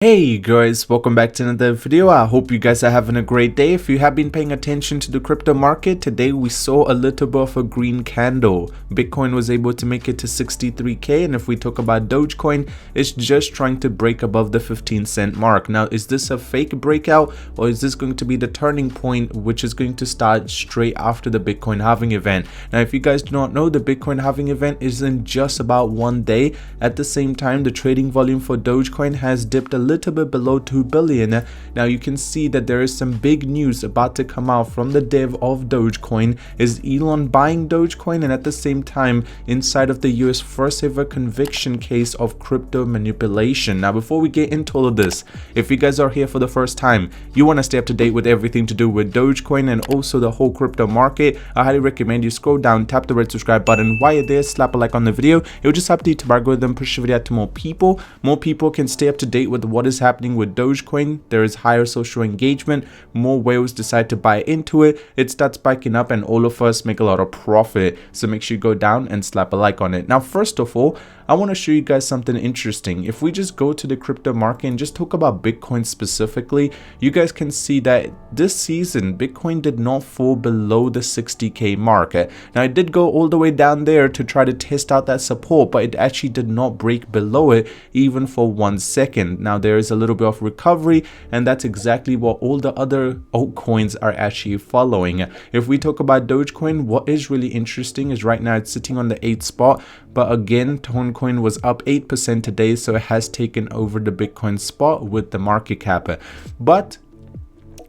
Hey guys, welcome back to another video. I hope you guys are having a great day. If you have been paying attention to the crypto market, today we saw a little bit of a green candle. Bitcoin was able to make it to 63k, and if we talk about Dogecoin, it's just trying to break above the 15-cent mark. Now, is this a fake breakout, or is this going to be the turning point, which is going to start straight after the Bitcoin halving event? Now, if you guys do not know, the Bitcoin halving event is in just about 1 day. At the same time, the trading volume for Dogecoin has dipped a little bit below 2 billion. Now you can see that there is some big news about to come out from the dev of Dogecoin. Is Elon buying Dogecoin? And at the same time, inside of the US first ever conviction case of crypto manipulation. Now before we get into all of this, if you guys are here for the first time, you want to stay up to date with everything to do with Dogecoin and also the whole crypto market, I highly recommend you scroll down, tap the red subscribe button. While you're there, slap a like on the video. It will just help the YouTube algorithm push the video out to more people. More people can stay up to date with what is happening with Dogecoin. There is higher social engagement, more whales decide to buy into it, it starts spiking up, and all of us make a lot of profit. So make sure you go down and slap a like on it. Now first of all, I want to show you guys something interesting. If we just go to the crypto market and just talk about Bitcoin specifically, you guys can see that this season Bitcoin did not fall below the 60k mark. Now it did go all the way down there to try to test out that support, but it actually did not break below it even for 1 second. Now there is a little bit of recovery, and that's exactly what all the other altcoins are actually following. If we talk about Dogecoin, what is really interesting is right now it's sitting on the 8th spot, but again Dogecoin was up 8% today, so it has taken over the Bitcoin spot with the market cap. But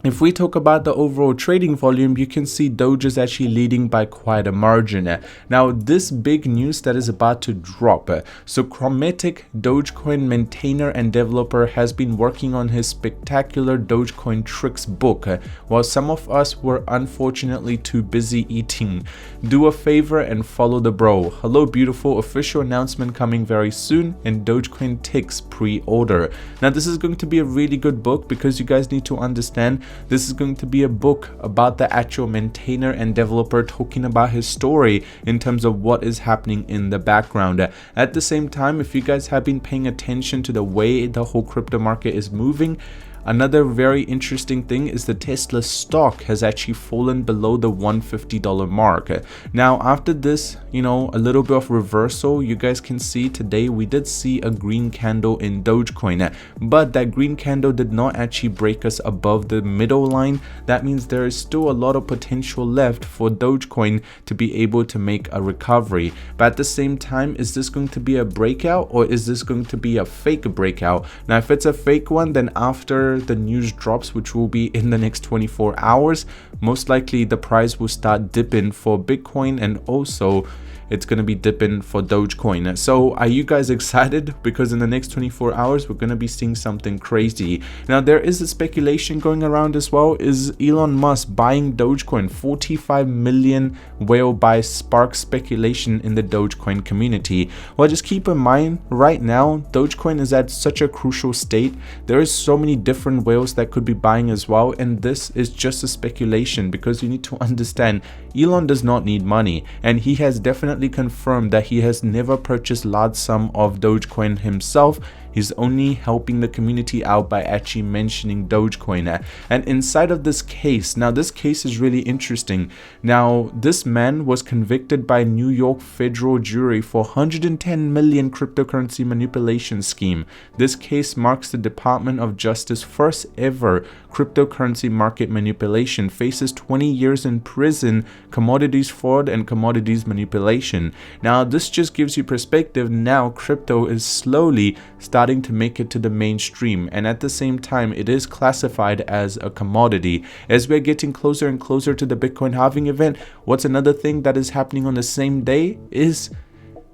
if we talk about the overall trading volume, you can see Doge is actually leading by quite a margin. Now, this big news that is about to drop. So Chromatic, Dogecoin maintainer and developer, has been working on his spectacular Dogecoin tricks book, while some of us were unfortunately too busy eating. Do a favor and follow the bro. Hello beautiful, official announcement coming very soon, and Dogecoin ticks pre-order. Now, this is going to be a really good book because you guys need to understand this is going to be a book about the actual maintainer and developer, talking about his story in terms of what is happening in the background. At the same time, if you guys have been paying attention to the way the whole crypto market is moving, another very interesting thing is the Tesla stock has actually fallen below the $150 mark. Now after this, a little bit of reversal, you guys can see today we did see a green candle in Dogecoin, but that green candle did not actually break us above the middle line. That means there is still a lot of potential left for Dogecoin to be able to make a recovery. But at the same time, is this going to be a breakout, or is this going to be a fake breakout? Now if it's a fake one, then after the news drops, which will be in the next 24 hours, most likely the price will start dipping for Bitcoin, and also it's going to be dipping for Dogecoin. So are you guys excited? Because in the next 24 hours, we're going to be seeing something crazy. Now, there is a speculation going around as well. Is Elon Musk buying Dogecoin? 45 million whale buy sparks speculation in the Dogecoin community. Well, just keep in mind, right now, Dogecoin is at such a crucial state. There is so many different whales that could be buying as well. And this is just a speculation because you need to understand Elon does not need money, and he has definitely confirmed that he has never purchased large sum of Dogecoin himself. He's only helping the community out by actually mentioning Dogecoin. And inside of this case, now this case is really interesting. Now, this man was convicted by New York federal jury for 110 million cryptocurrency manipulation scheme. This case marks the Department of Justice first ever cryptocurrency market manipulation, faces 20 years in prison, commodities fraud and commodities manipulation. Now, this just gives you perspective. Now, crypto is slowly starting to make it to the mainstream, and at the same time it is classified as a commodity. As we're getting closer and closer to the Bitcoin halving event, what's another thing that is happening on the same day is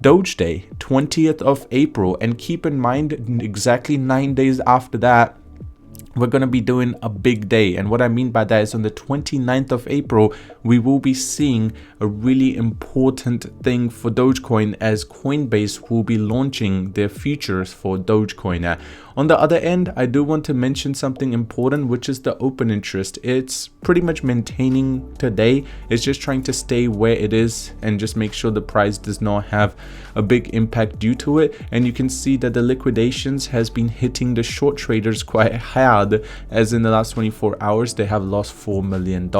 Doge Day, 20th of April, and keep in mind exactly 9 days after that we're going to be doing a big day. And what I mean by that is on the 29th of April, we will be seeing a really important thing for Dogecoin, as Coinbase will be launching their futures for Dogecoin. On the other end, I do want to mention something important, which is the open interest. It's pretty much maintaining today. It's just trying to stay where it is and just make sure the price does not have a big impact due to it. And you can see that the liquidations has been hitting the short traders quite hard, as in the last 24 hours they have lost $4 million.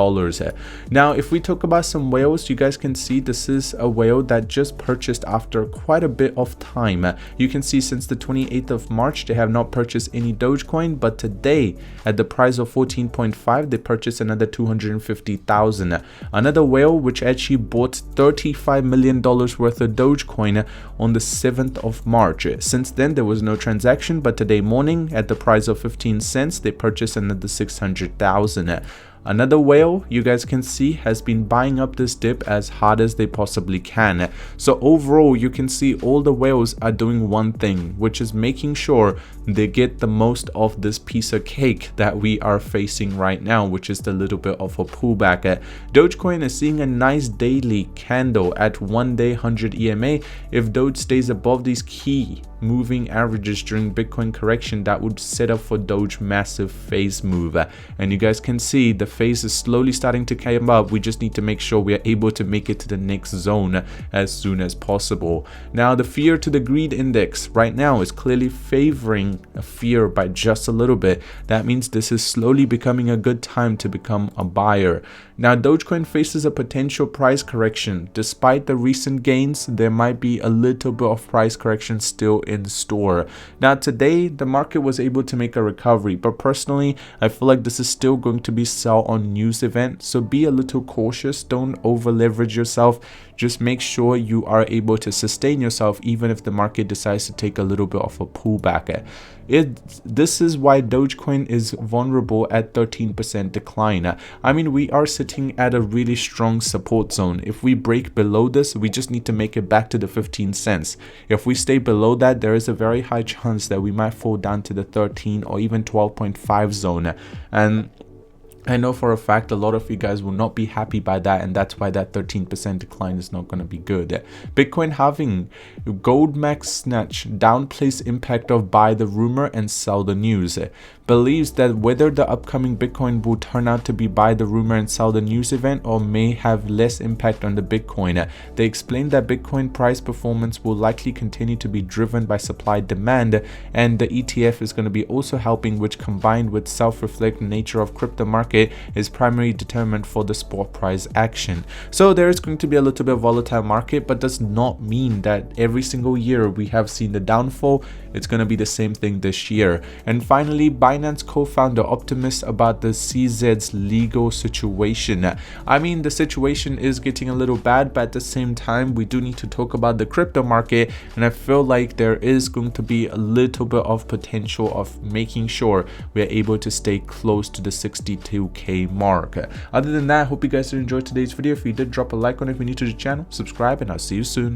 Now if we talk about some whales, you guys can see this is a whale that just purchased after quite a bit of time. You can see since the 28th of March they have not purchased any Dogecoin, but today at the price of 14.5 they purchased another 250,000. Another whale which actually bought $35 million worth of Dogecoin on the 7th of March. Since then there was no transaction, but today morning at the price of 15 cents they purchased another 600,000. Another whale, you guys can see, has been buying up this dip as hard as they possibly can. So overall, you can see all the whales are doing one thing, which is making sure they get the most of this piece of cake that we are facing right now, which is the little bit of a pullback. Dogecoin is seeing a nice daily candle at 1 day 100 EMA. If Doge stays above these key moving averages during Bitcoin correction, that would set up for Doge massive phase move. And you guys can see the phase is slowly starting to come up. We just need to make sure we are able to make it to the next zone as soon as possible. Now the fear to the greed index right now is clearly favoring a fear by just a little bit. That means this is slowly becoming a good time to become a buyer. Now Dogecoin faces a potential price correction. Despite the recent gains, there might be a little bit of price correction still in store. Now today the market was able to make a recovery, but personally I feel like this is still going to be sell on news event, so be a little cautious. Don't over leverage yourself. Just make sure you are able to sustain yourself even if the market decides to take a little bit of a pullback. This is why Dogecoin is vulnerable at 13% decline. I mean, we are sitting at a really strong support zone. If we break below this, we just need to make it back to the 15 cents. If we stay below that, there is a very high chance that we might fall down to the 13 or even 12.5 zone. And I know for a fact a lot of you guys will not be happy by that, and that's why that 13% decline is not going to be good. Bitcoin halving. Goldmax Snatch downplays impact of buy the rumor and sell the news. Believes that whether the upcoming Bitcoin will turn out to be buy the rumor and sell the news event or may have less impact on the Bitcoin. They explained that Bitcoin price performance will likely continue to be driven by supply demand, and the ETF is going to be also helping, which combined with self-reflect nature of crypto market is primarily determined for the spot price action. So there is going to be a little bit of volatile market, but does not mean that every single year we have seen the downfall. It's going to be the same thing this year. And finally, Binance co-founder optimist about the CZ's legal situation. I mean, the situation is getting a little bad, but at the same time we do need to talk about the crypto market, and I feel like there is going to be a little bit of potential of making sure we're able to stay close to the 62k mark. Other than that, I hope you guys enjoyed today's video. If you did, drop a like on it. If you're new to the channel, subscribe, and I'll see you soon.